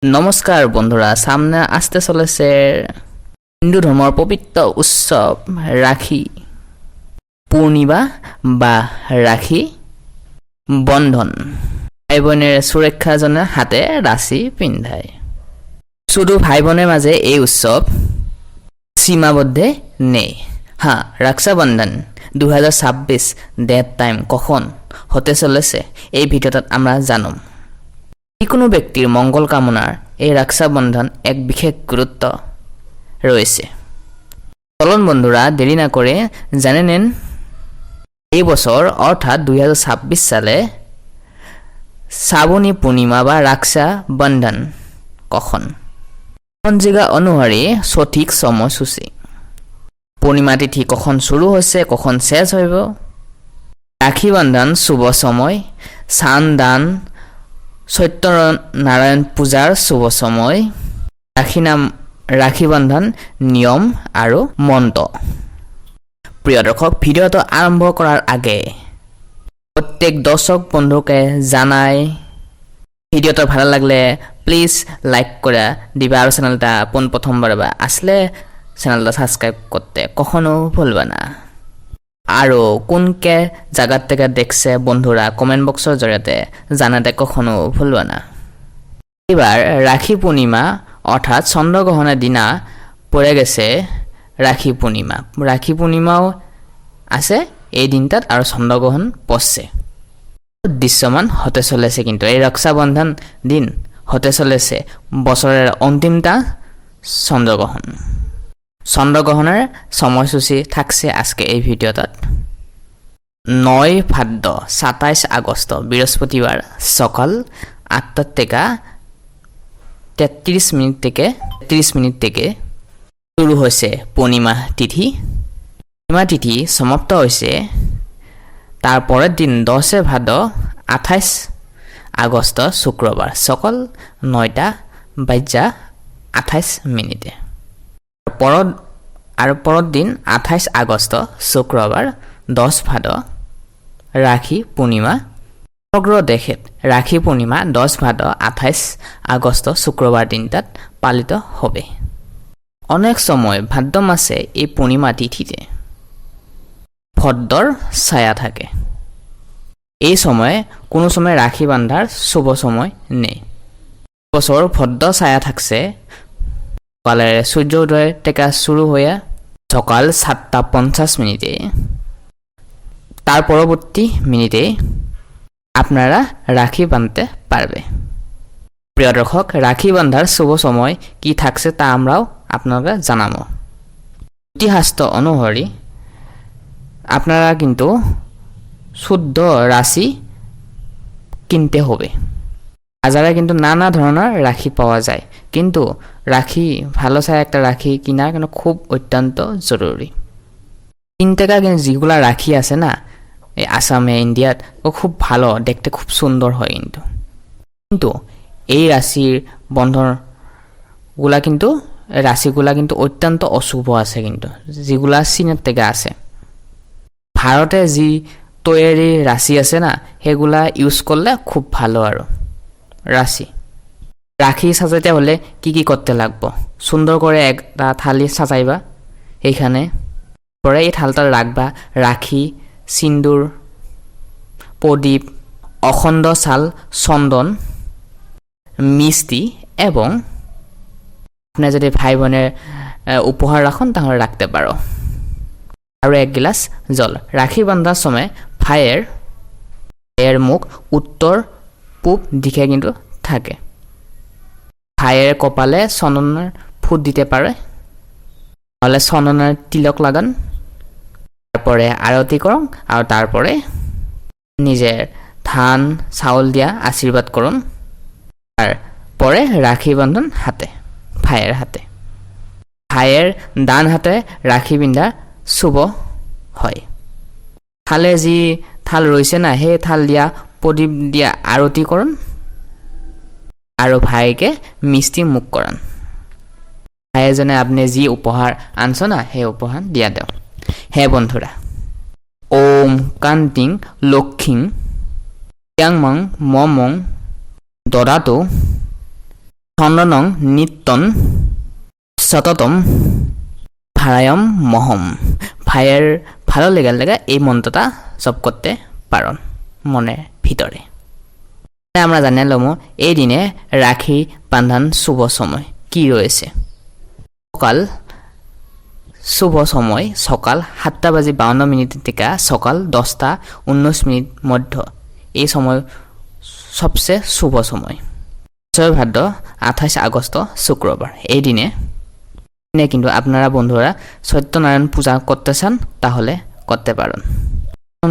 নমস্কার বন্ধুরা, সামনে আসতে চলেছে হিন্দু ধর্মের পবিত্র উৎসব রাখি পূর্ণিমা বা রাখি বন্ধন। ভাই বোনের সুরক্ষার জন্য হাতে রাশি পিন্ধায়। শুধু ভাই বোনের মাঝে এই উৎসব সীমাবদ্ধ নেই। হ্যাঁ, রক্ষাবন্ধন 2026 ডেট টাইম কখন হতে চলেছে এই ভিডিওটাত আমরা জানম। যিকোনো ব্যক্তির মঙ্গল কামনার এই রক্ষাবন্ধন এক বিশেষ গুরুত্ব রয়েছে। চলুন বন্ধুরা, দেরি না করে জেনে নেন এই বছর অর্থাৎ 2026 সালে শ্রাবণী পূর্ণিমা বা রক্ষাবন্ধন কখন। পঞ্জিকা অনুসারে সঠিক সময়সূচি, পূর্ণিমা তিথি কখন শুরু হচ্ছে কখন শেষ হইব, রাখি বন্ধন শুভ সময়, স্নান দান, সত্যনারায়ণ পূজাৰ শুভ সময়, ৰাখি বন্ধন নিয়ম আৰু মন্ত্ৰ। প্ৰিয় দৰ্শক, ভিডিঅ'টো আৰম্ভ কৰাৰ আগে প্ৰত্যেক দৰ্শক বন্ধুকে জানাই ভিডিঅ'টো ভালো লাগলে প্লিজ লাইক করে দিবা আর চ্যানেলটা প্রথমবার আসলে চ্যানেলটা সাবস্ক্রাইব করতে কখনো ভুলবা না। আৰু কোনকে জায়গাৰ থেকে দেখছে বন্ধুৰা কমেন্ট বক্সেৰ জৰিয়তে জানাতে কখনো ভুলবা না। এবার রাখি পূর্ণিমা অর্থাৎ চন্দ্রগ্রহণের দিনা পড়ে গেছে রাখি পূর্ণিমা। রাখি পূর্ণিমাও আছে এই দিনটাত আর চন্দ্রগ্রহণ পড়ছে। দৃশ্যমান হতে চলেছে কিন্তু এই রক্ষাবন্ধন দিন হতে চলেছে বছরের অন্তিমটা চন্দ্রগ্রহণ। চন্দ্রগ্রহণের সময়সূচি থাকছে আজকে এই ভিডিওটাত। 9 ভাদ্র 27 আগস্ট বৃহস্পতিবার সকাল 8টা থেকে 33 মিনিট থেকে শুরু হয়েছে পূর্ণিমা তিথি। পূর্ণিমা তিথি সমাপ্ত হয়েছে তারপরের দিন 10 ভাদ্র 28 আগস্ট শুক্রবার সকাল 9:28 পরের দিন 28 আগস্ট শুক্রবার 10 ভাদ্র রাখি পূর্ণিমা। সমগ্র দেশে রাখি পূর্ণিমা 10 ভাদ্র 28 আগস্ট শুক্রবার দিনটাত পালিত হবে। অনেক সময় ভাদ্র মাসে এই পূর্ণিমা তিথিতে ভদ্রর ছায়া থাকে। এই সময়ে কোনো সময় রাখি বান্ধার শুভ সময় নেই। বছর ভদ্র ছায়া থাকছে সকালের সূর্যোদয় থেকে শুরু হয়ে সকাল 7:50 তার পরবর্তী মিনিটে আপনারা রাখি বাঁধতে পারবে। প্রিয় দর্শক, রাখি বাঁধার শুভ সময় কি থাকছে তা আমরাও আপনাকে জানাবো। ইতিহাস অনুসারে আপনারা কিন্তু শুদ্ধ রাশি কিনতে হবে। বাজারে কিন্তু নানা ধরনের রাখি পাওয়া যায়, কিন্তু রাখি ভালো চাই একটা রাখি কিনা কিন্তু খুব অত্যন্ত জরুরি। 3 টাকা কিন্তু যেগুলা রাখি আছে না এই আসামে ইন্ডিয়াত খুব ভালো দেখতে, খুব সুন্দর হয় কিন্তু এই রাশির রাশিগুলা কিন্তু অত্যন্ত অশুভ আছে। কিন্তু যেগুলা চীনের থেকে আছে, ভারতে যি তৈরি রাশি আছে না সেগুলা ইউজ করলে খুব ভালো। আর রাখি সাজাইতে হলে কি করতে লাগবো, সুন্দর করে একটা থালি সাজাইবা, এইখানে পরে এই থালটা রাখবা রাখি, সিন্দুর, প্রদীপ, অখণ্ড চাল, চন্দন, মিষ্টি এবং আপনি যদি ভাই বোনের উপহার রাখুন তাহলে রাখতে পারো, আর 1 গিলাস জল। রাখি বাঁধার সময় ভাইয়ের মুখ উত্তর পূব দিকে কিন্তু থাকে। ভাইয়ের কপালে চন্দনের ফুট দিতে পারে, তাহলে চন্দনের তিলক লাগান, তারপরে আরতি করুন আর তারপরে নিজের ধান চাউল দিয়া আশীর্বাদ করুন। তারপরে রাখি বান্ধন ভাইয়ের হাতে। ভাইয়ের ডান হাতে রাখি বিন্ধা শুভ হয়। থালে যি থাল রয়েছে না সেই থাল দিয়া প্রদীপ দিয়া আরতি করুন আৰু ভাইকে মিষ্টি মুখ করান। ভাইজনে আপনি যি উপহার আনছ না সেই উপহার দিয়া দেও। হে বন্ধুরা, ওম কান্তিং লক্ষ্মীং ইয়াংমং মমং দদাতু চন্দ্রনং নিত্যন সততম ভারায়ম মহম। ভাইয়ের ভালো লেগে এই মন্ত্রটা জপ করতে পারেন মনের ভিতরে। আমরা জানিয়ে লম এই দিনে রাখি বান্ধান শুভ সময় কি রয়েছে। সকাল শুভ সময় সকাল 7:52 থেকে সকাল 10:19 মধ্য, এই সময় সবচেয়ে শুভ সময়। 6 ভাদ্র 28 আগস্ট শুক্রবার। এই দিনে কিন্তু আপনারা বন্ধুরা সত্যনারায়ণ পূজা করতে চান তাহলে করতে পারেন।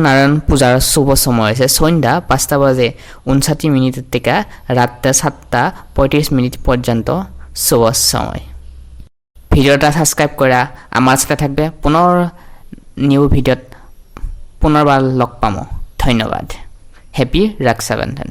নারায়ণ পূজার শুভ সময় আছে সন্ধ্যা 5:59 থেকে রাত্রে 7:35 পর্যন্ত শুভ সময়। ভিডিওটা সাবস্ক্রাইব করা আমার সাথে থাকবে। পুনৰ নিউ ভিডিওত পুনৰবাৰ লগ পাম। ধন্যবাদ। হ্যাপি ৰক্ষাবন্ধন।